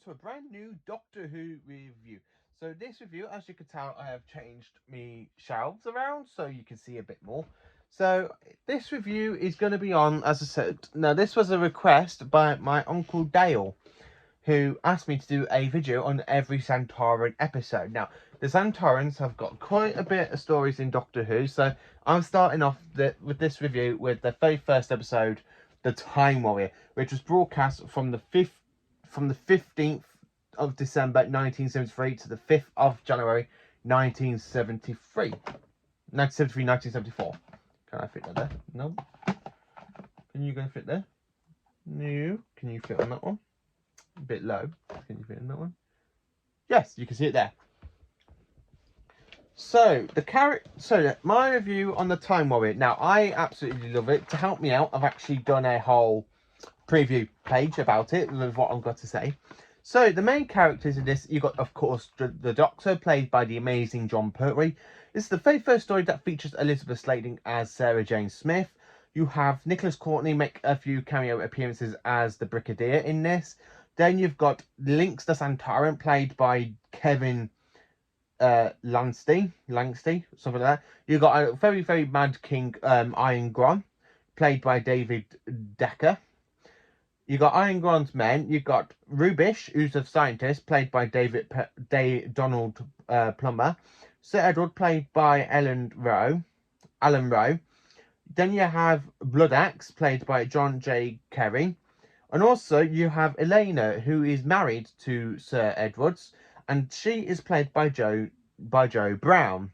to a brand new Doctor Who review. So this review, as you can tell, I have changed me shelves around so you can see a bit more. So this review is going to be on, as I said, now this was a request by my Uncle Dale, who asked me to do a video on every Santoran episode. Now, the Santorans have got quite a bit of stories in Doctor Who, so I'm starting off with this review with the very first episode, The Time Warrior, which was broadcast from the 15th of December 1973 to the 5th of January 1973. 1973, 1974. Can I fit that there? No. Can you go fit there? No. Can you fit on that one? A bit low. Can you fit in that one? Yes, you can see it there. So my review on the Time Warrior. Now, I absolutely love it. To help me out, I've actually done a whole preview page about it with what I've got to say. So the main characters in this, you got, of course, the Doctor, played by the amazing Jon Pertwee. This is the very first story that features Elizabeth Sladen as Sarah Jane Smith. You have Nicholas Courtney make a few cameo appearances as the Brigadier in this. Then you've got Links the Santoran, played by Kevin Langsty, something like that. You've got a very, very mad King, Iron Gron, played by David Decker. You got Iron Gron's men. You got Rubish, who's a scientist, played by Donald Plummer. Sir Edward, played by Alan Rowe. Then you have Bloodaxe, played by John J. Kerry. And also you have Elena, who is married to Sir Edwards, and she is played by Joan Brown.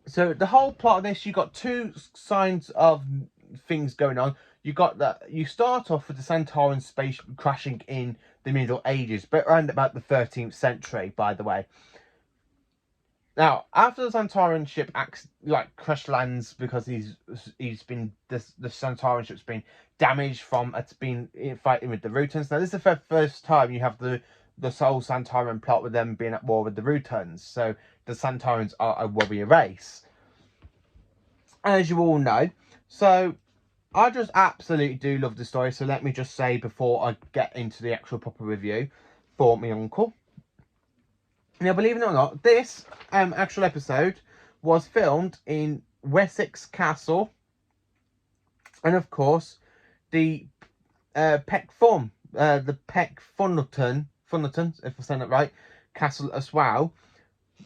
So the whole plot of this, you got two signs of things going on. You got that you start off with the Santoran space crashing in the Middle Ages, but around about the 13th century, by the way. Now, after the Santoran ship crash lands because the Santoran ship's been damaged from it's been fighting with the Rutans. Now, this is the first time you have the whole Santoran plot with them being at war with the Rutans. So the Santorans are a warrior race, as you all know. So I just absolutely do love the story. So let me just say before I get into the actual proper review for my uncle. Now, believe it or not, this actual episode was filmed in Wessex Castle, and of course, the Peckthorne, the Peckthornton, if I say that right, castle as well.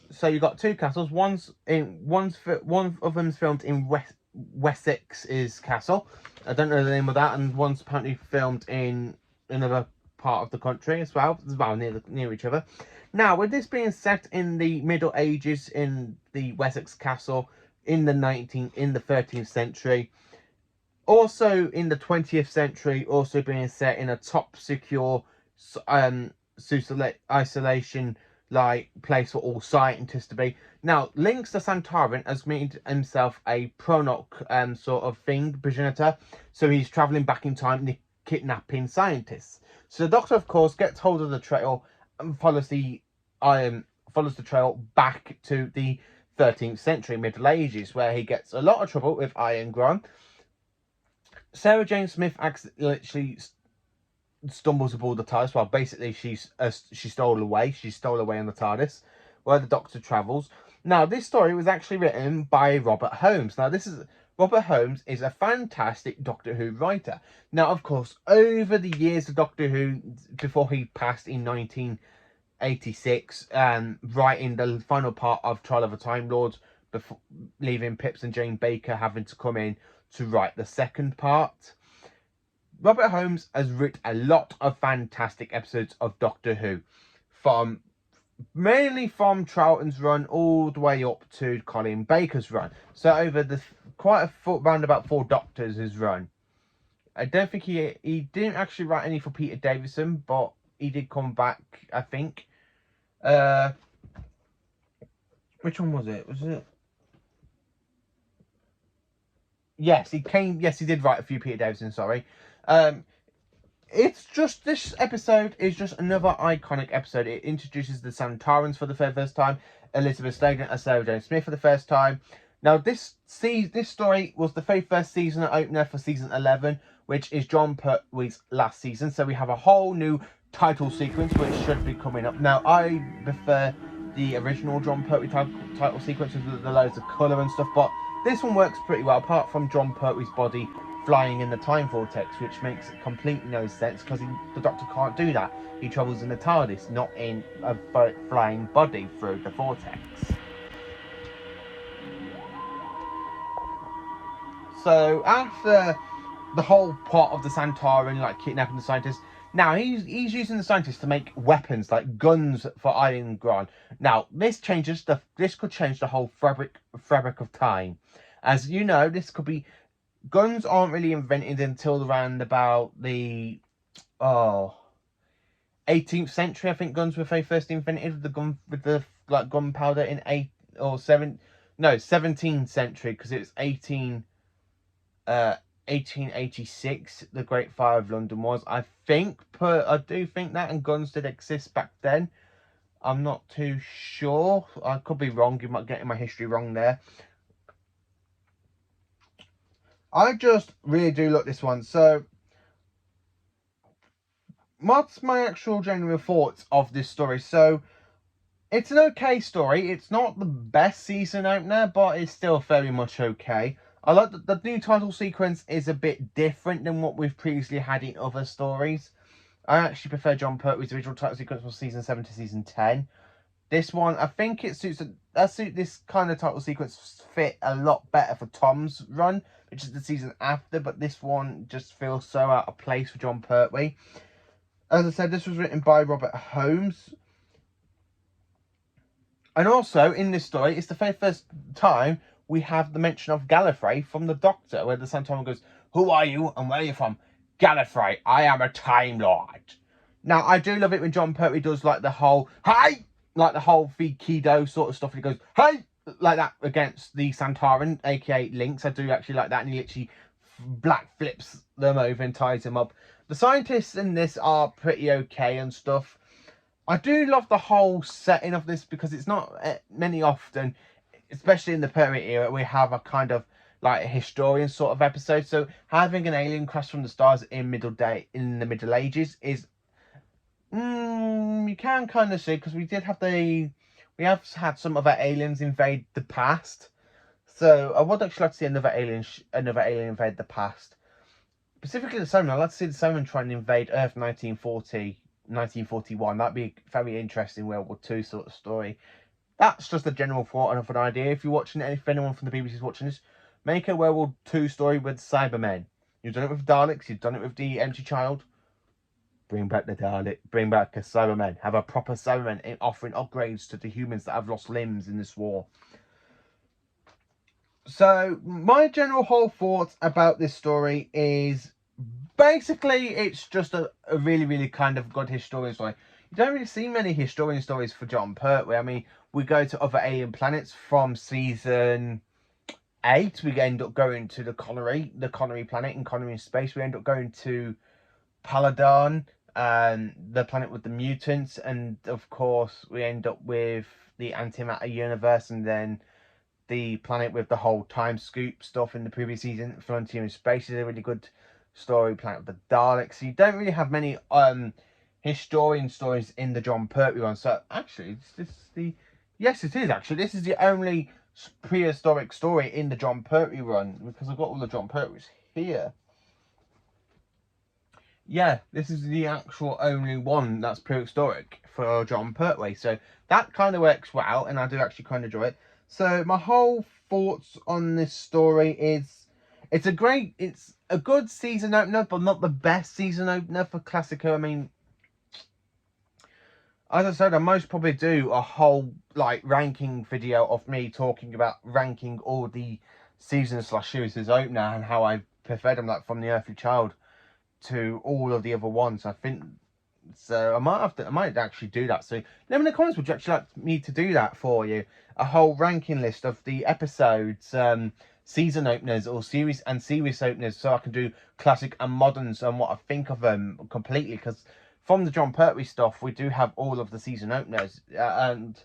So you got two castles. One of them's filmed in Wessex's castle. I don't know the name of that, and one's apparently filmed in another part of the country as well near each other. Now, with this being set in the Middle Ages in the Wessex Castle in the 13th century, also in the 20th century, also being set in a top secure isolation place for all scientists to be. Now, Links the Santoran has made himself a Pronok sort of thing, progenitor, so he's travelling back in time, kidnapping scientists. So the Doctor, of course, gets hold of the trail and follows the trail back to the 13th century, Middle Ages, where he gets a lot of trouble with Iron Gron. Sarah Jane Smith literally stumbles aboard the TARDIS. Well, basically, she stole away. She stole away on the TARDIS, where the Doctor travels. Now, this story was actually written by Robert Holmes. Now, Robert Holmes is a fantastic Doctor Who writer. Now, of course, over the years of Doctor Who, before he passed in 1986, writing the final part of Trial of the Time Lords, before leaving Pips and Jane Baker having to come in to write the second part. Robert Holmes has written a lot of fantastic episodes of Doctor Who, mainly from Troughton's run all the way up to Colin Baker's run. So over round about 4 Doctors his run. I don't think he didn't actually write any for Peter Davison, but he did come back, I think. Which one was it? Yes, he did write a few Peter Davison, sorry. It's just, this episode is just another iconic episode. It introduces the Santorans for the first time, Elizabeth Sladen as Sarah Jane Smith for the first time. Now, this story was the very first season opener for season 11, which is Jon Pertwee's last season. So we have a whole new title sequence which should be coming up. Now, I prefer the original Jon Pertwee title sequence with the loads of colour and stuff, but this one works pretty well, apart from Jon Pertwee's body flying in the time vortex, which makes completely no sense because the Doctor can't do that. He travels in the TARDIS, not in a flying body through the vortex. So after the whole plot of the Santoran like kidnapping the scientists, now he's using the scientists to make weapons like guns for Iron Gron. Now this could change the whole fabric of time. As you know, this could be guns aren't really invented until around about the 18th century. I think guns were first invented with the gunpowder in 17th century, because it was 1886 the Great Fire of London was. I do think that, and guns did exist back then. I'm not too sure. I could be wrong. You might get my history wrong there. I just really do like this one. So, what's my actual general thoughts of this story? So, it's an okay story. It's not the best season opener, but it's still very much okay. I like that the new title sequence is a bit different than what we've previously had in other stories. I actually prefer Jon Pertwee's original title sequence from season 7 to season 10. This one, I think it suits this kind of title sequence fit a lot better for Tom's run, which is the season after, but this one just feels so out of place for Jon Pertwee. As I said, this was written by Robert Holmes. And also, in this story, it's the very first time we have the mention of Gallifrey from the Doctor, where the Santoran goes, "Who are you and where are you from?" "Gallifrey, I am a Time Lord." Now, I do love it when Jon Pertwee does like the whole, "Hey!" like the whole Kido sort of stuff, and he goes, "Hey!" like that against the Santoran, aka Lynx. I do actually like that, and he literally black flips them over and ties them up. The scientists in this are pretty okay and stuff. I do love the whole setting of this, because it's not many often, especially in the Pertwee era, we have a kind of like a historian sort of episode. So having an alien crash from the stars in the Middle Ages is you can kind of see, because we have had some other aliens invade the past. So I would actually like to see another alien invade the past. Specifically the Cybermen. I'd like to see the Cybermen try and invade Earth 1941. That'd be very interesting World War II sort of story. That's just a general thought of an idea. If you're watching it, if anyone from the BBC is watching this, make a World War II story with Cybermen. You've done it with Daleks, you've done it with the Empty Child. Bring back the Dalek, bring back a Cybermen. Have a proper Cybermen offering upgrades to the humans that have lost limbs in this war. So, my general whole thoughts about this story is basically it's just a really, really kind of good historian story. You don't really see many historian stories for Jon Pertwee. I mean, we go to other alien planets from season 8. We end up going to the Connery planet in Connery space. We end up going to Paladon, the planet with the mutants, and of course we end up with the antimatter universe, and then the planet with the whole time scoop stuff in the previous season. Frontier in Space is a really good story. Planet of the Daleks. So you don't really have many historian stories in the Jon Pertwee one. So actually, yes, it is actually. This is the only prehistoric story in the Jon Pertwee run, because I've got all the Jon Pertwees here. Yeah, this is the actual only one that's prehistoric for Jon Pertwee. So that kind of works well, and I do actually kind of enjoy it. So my whole thoughts on this story is it's a good season opener, but not the best season opener for Classic Who. I mean, as I said, I most probably do a whole like ranking video of me talking about ranking all the season/series opener and how I prefer them, like from the Earthly Child to all of the other ones. I think so. I might actually do that. So let me in the comments, would you actually like me to do that for you? A whole ranking list of the episodes, season openers or series openers, so I can do classic and moderns and what I think of them completely. Because from the Jon Pertwee stuff, we do have all of the season openers, and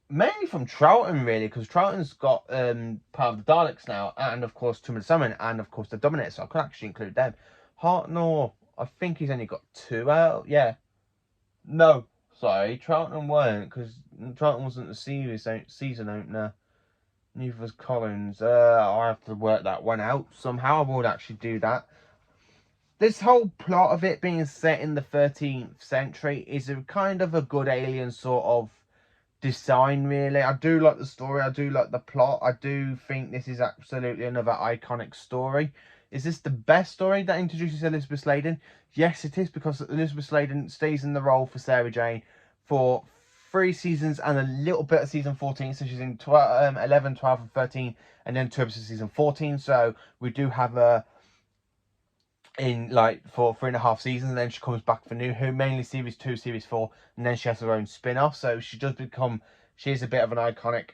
mainly from Troughton, really, because Troughton's got part of the Daleks now, and of course Tomb of the Summon, and of course the Dominator, so I could actually include them. Hartnell, I think he's only got 2 out. Yeah. No, sorry, Troughton weren't, because Troughton wasn't the season opener. Neither was Collins. I have to work that one out somehow. I would actually do that. This whole plot of it being set in the 13th century is a kind of a good Alien sort of design, really. I do like the story. I do like the plot. I do think this is absolutely another iconic story. Is this the best story that introduces Elizabeth Sladen? Yes, it is, because Elizabeth Sladen stays in the role for Sarah Jane for 3 seasons and a little bit of season 14. So she's in 11, 12, and 13, and then 2 episodes of season 14. So we do have a in like for 3.5 seasons, and then she comes back for New Who, mainly series 2, series 4, and then she has her own spin-off. So she does become, she is a bit of an iconic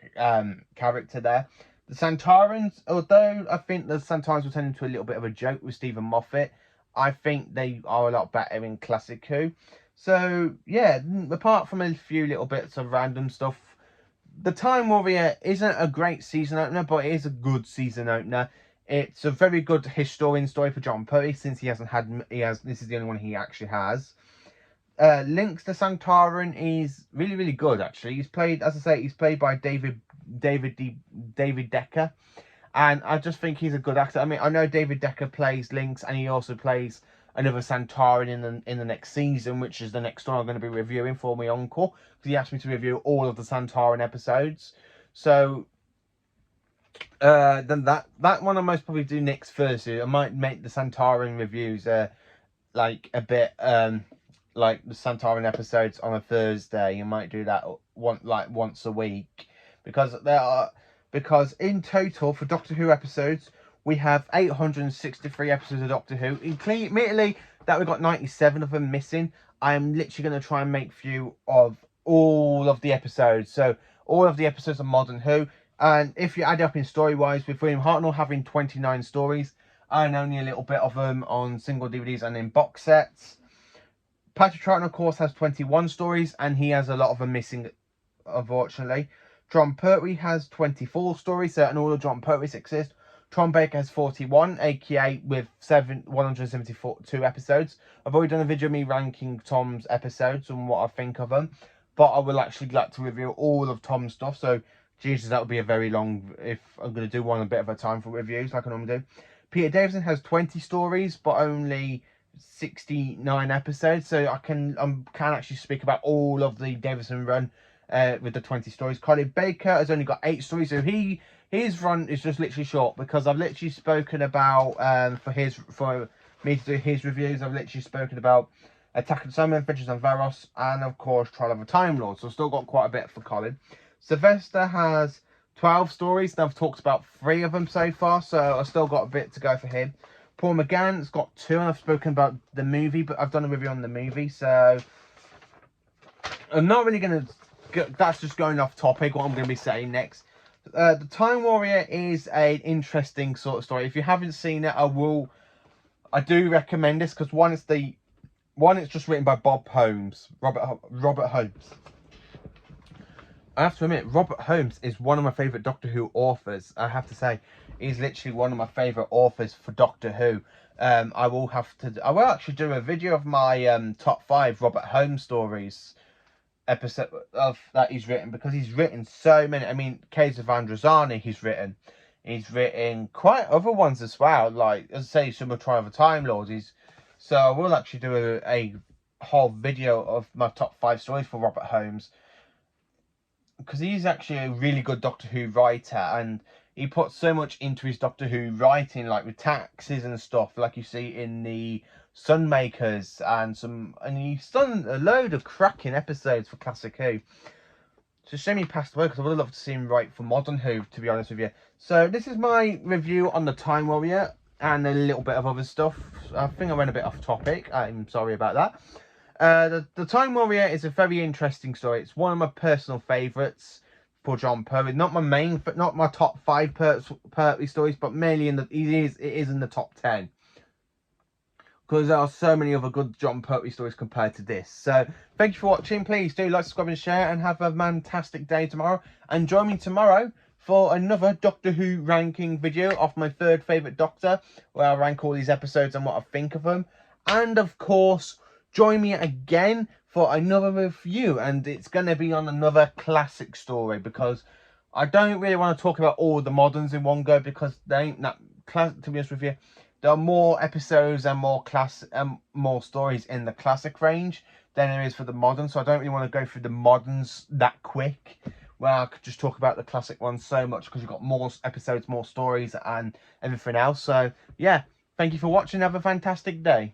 character there. The Santarans, although I think the Santarans will turn into a little bit of a joke with Stephen Moffat, I think they are a lot better in Classic Who. So yeah, apart from a few little bits of random stuff, the Time Warrior isn't a great season opener, but it is a good season opener. It's a very good historian story for Jon Pertwee, since this is the only one he actually has. Links the Santaran is really good, actually. He's played, as I say, he's played by David Decker, and I just think he's a good actor. I mean, I know David Decker plays Links, and he also plays another Santaran in the next season, which is the next story I'm going to be reviewing for my uncle, because he asked me to review all of the Santaran episodes. So then that one I most probably do next Thursday. I might make the Santaran reviews like a bit like the Santaran episodes on a Thursday. You might do that once a week, because in total for Doctor Who episodes we have 863 episodes of Doctor Who. Admittedly that we've got 97 of them missing. I am literally going to try and make view of all of the episodes. So all of the episodes of Modern Who. And if you add it up in story-wise, with William Hartnell having 29 stories, and only a little bit of them on single DVDs and in box sets. Patrick Troughton, of course, has 21 stories, and he has a lot of them missing, unfortunately. Jon Pertwee has 24 stories, so and all of Jon Pertwee's exist. Tom Baker has 41, aka with 172 episodes. I've already done a video of me ranking Tom's episodes and what I think of them, but I will actually like to review all of Tom's stuff, so Jesus, that would be a very long, if I'm going to do one a bit of a time for reviews like I normally do. Peter Davison has 20 stories, but only 69 episodes, so I can actually speak about all of the Davison run with the 20 stories. Colin Baker has only got 8 stories, so his run is just literally short, because I've literally spoken about for me to do his reviews, I've literally spoken about Attack of the Sun, Adventures on Varos, and of course Trial of a Time Lord, so I've still got quite a bit for Colin. Sylvester has 12 stories, and I've talked about 3 of them so far, so I've still got a bit to go for him. Paul McGann's got 2, and I've spoken about the movie, but I've done a review on the movie, so I'm not really going to, that's just going off topic, what I'm going to be saying next. The Time Warrior is an interesting sort of story. If you haven't seen it, I do recommend this, because one, it's just written by Robert Holmes. I have to admit, Robert Holmes is one of my favourite Doctor Who authors. I have to say, he's literally one of my favourite authors for Doctor Who. I will actually do a video of my top 5 Robert Holmes stories episode of that he's written, because he's written so many. I mean, Caves of Androzani he's written quite other ones as well, like, as I say, some of Trial of a Time Lord. So I will actually do a whole video of my top 5 stories for Robert Holmes, because he's actually a really good Doctor Who writer, and he puts so much into his Doctor Who writing, like with taxes and stuff, like you see in the Sunmakers, and he's done a load of cracking episodes for Classic Who. It's a shame he passed away, because I would have loved to see him write for Modern Who, to be honest with you. So this is my review on the Time Warrior and a little bit of other stuff. I think I went a bit off topic. I'm sorry about that. The Time Warrior is a very interesting story. It's one of my personal favourites for Jon Pertwee. Not my top 5 Pertwee stories, but mainly it is in the top 10. because there are so many other good Jon Pertwee stories compared to this. So thank you for watching. Please do like, subscribe and share, and have a fantastic day tomorrow. And join me tomorrow for another Doctor Who ranking video of my 3rd favourite Doctor, where I rank all these episodes and what I think of them. And of course, join me again for another review, and it's going to be on another classic story, because I don't really want to talk about all the moderns in one go, because they ain't that classic, to be honest with you. There are more episodes and more stories in the classic range than there is for the modern, so I don't really want to go through the moderns that quick, where I could just talk about the classic ones so much, because you've got more episodes, more stories, and everything else. So yeah, thank you for watching. Have a fantastic day.